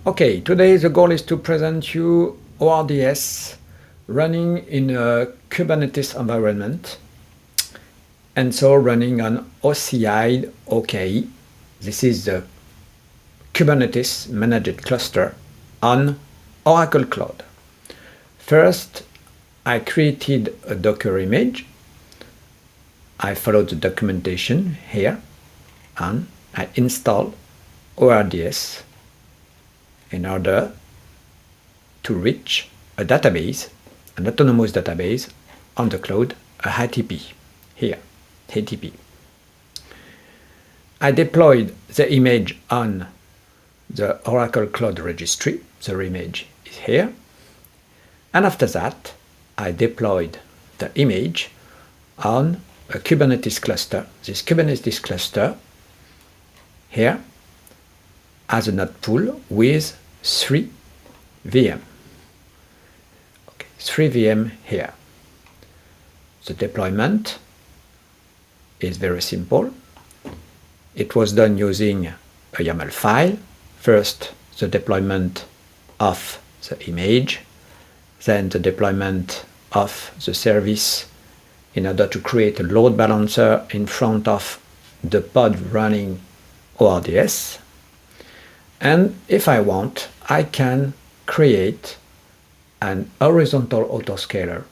Okay, today the goal is to present you ORDS running in a Kubernetes environment, and so running on OCI OKE. This is the Kubernetes managed cluster on Oracle Cloud. First, I created a Docker image. I followed the documentation here, and I installed ORDS in order to reach a database, an autonomous database on the cloud, a HTTP, here, HTTP. I deployed the image on the Oracle Cloud registry. The image is here. And after that, I deployed the image on a Kubernetes cluster. This Kubernetes cluster here as a node pool with 3 VM. Okay, 3 VM here. The deployment is very simple. It was done using a YAML file. First, the deployment of the image, then the deployment of the service in order to create a load balancer in front of the pod running ORDS. And if I want, I can create an horizontal autoscaler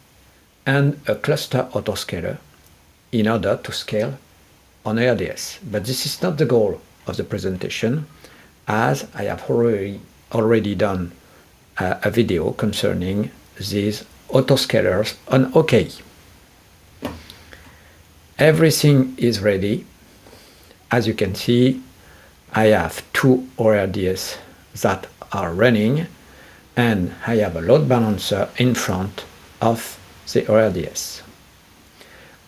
and a cluster autoscaler in order to scale on ORDS. But this is not the goal of the presentation, as I have already done a video concerning these autoscalers on OKE. Everything is ready. As you can see, I have 2 ORDS that are running, and I have a load balancer in front of the ORDS.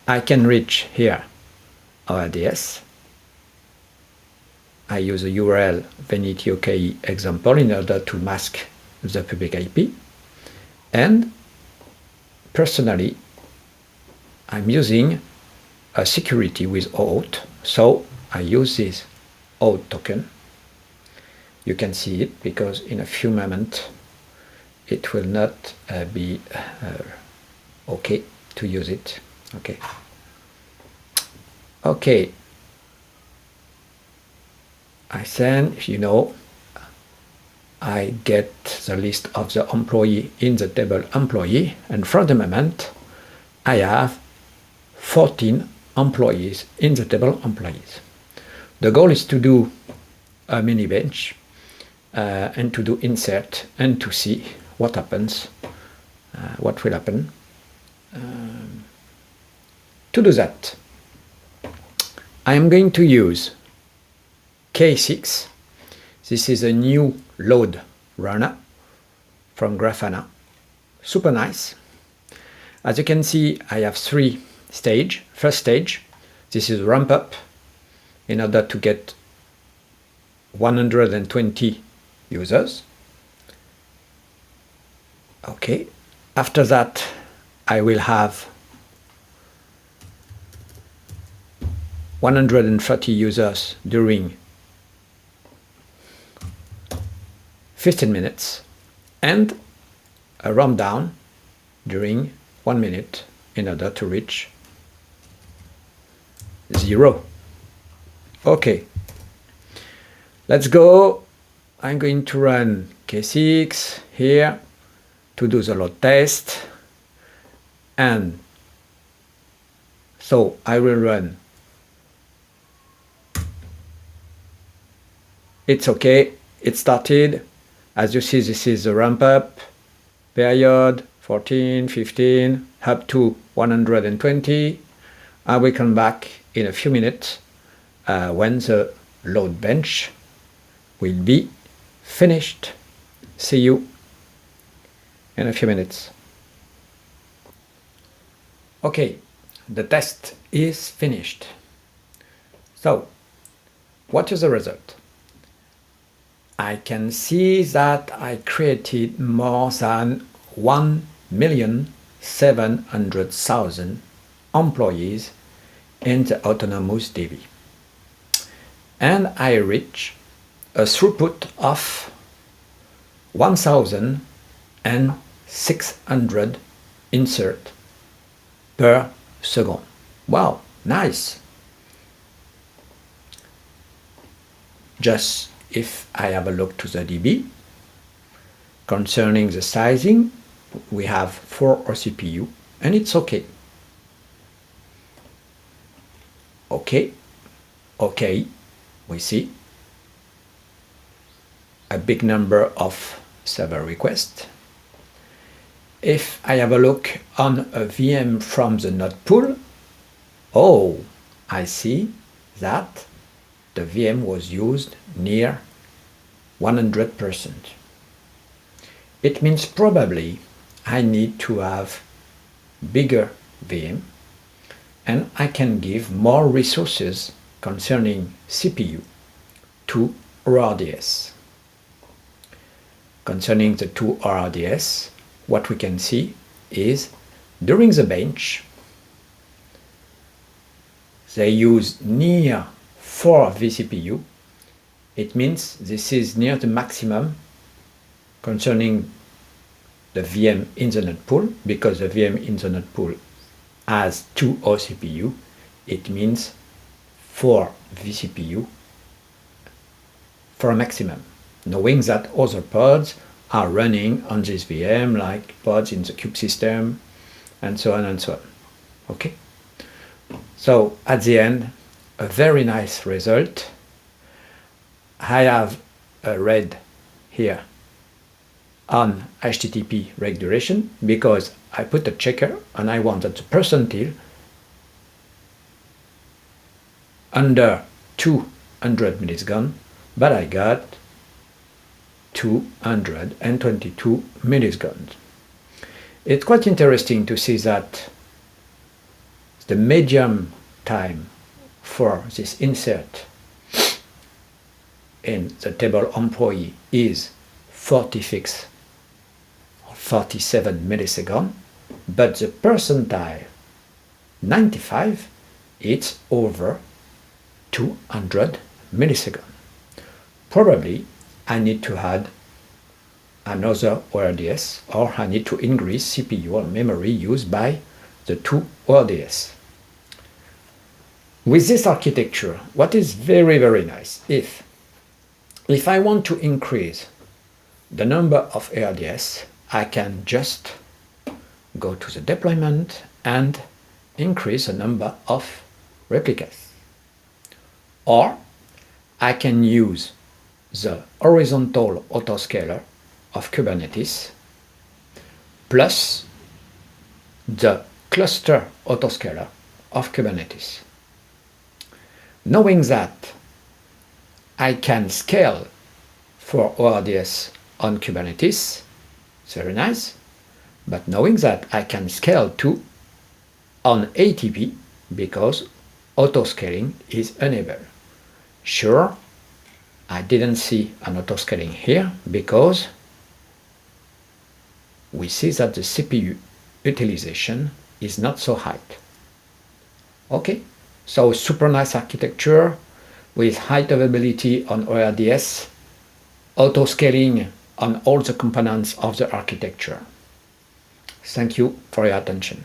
I can reach here ORDS. I use a URL Kubernetes OKE example in order to mask the public IP. And personally, I'm using a security with OAuth, so I use this OAuth token. You can see it because in a few moments it will not be okay to use it. Okay. I send, I get the list of the employee in the table employee, and for the moment I have 14 employees in the table employees. The goal is to do a mini bench and to do insert and to see what happens, what will happen. To do that, I am going to use K6. This is a new load runner from Grafana. Super nice. As you can see, I have 3 stages. First stage, this is ramp up in order to get 120 users. Okay. After that, I will have 130 users during 15 minutes and a ramp down during 1 minute in order to reach 0. Okay, let's go. I'm going to run K6 here to do the load test, and so I will run. It's okay, it started. As you see, this is the ramp up period, 14, 15, up to 120. I will come back in a few minutes when the load bench will be finished. See you in a few minutes. Okay, the test is finished. So, what is the result? I can see that I created more than 1,700,000 employees in the autonomous DB. And I reach a throughput of 1,600 insert per second. Wow, nice. Just if I have a look to the DB, concerning the sizing, we have 4 CPU and it's okay. Okay, we see a big number of server requests. If I have a look on a VM from the node pool, oh, I see that the VM was used near 100%. It means probably I need to have bigger VM and I can give more resources concerning CPU to ORDS. Concerning the two ORDS, what we can see is during the bench, they use near 4 vCPU. It means this is near the maximum concerning the VM in the node pool, because the VM in the node pool has 2 OCPU. It means 4 vCPU for a maximum, knowing that other pods are running on this VM, like pods in the kube system, and so on and so on. Okay? So at the end, a very nice result. I have a read here on HTTP regulation because I put a checker and I wanted the percentile under 200 milliseconds, but I got 222 milliseconds. It's quite interesting to see that the medium time for this insert in the table employee is 46 or 47 milliseconds, but the percentile 95, it's over 200 milliseconds. Probably I need to add another ORDS, or I need to increase CPU or memory used by the two ORDS. With this architecture, what is very, very nice, if I want to increase the number of ORDS, I can just go to the deployment and increase the number of replicas. Or I can use the horizontal autoscaler of Kubernetes plus the cluster autoscaler of Kubernetes. Knowing that I can scale for ORDS on Kubernetes, it's very nice, but knowing that I can scale too on ATP because autoscaling is enabled. Sure, I didn't see an autoscaling here because we see that the CPU utilization is not so high. Okay, so super nice architecture with high availability on ORDS, autoscaling on all the components of the architecture. Thank you for your attention.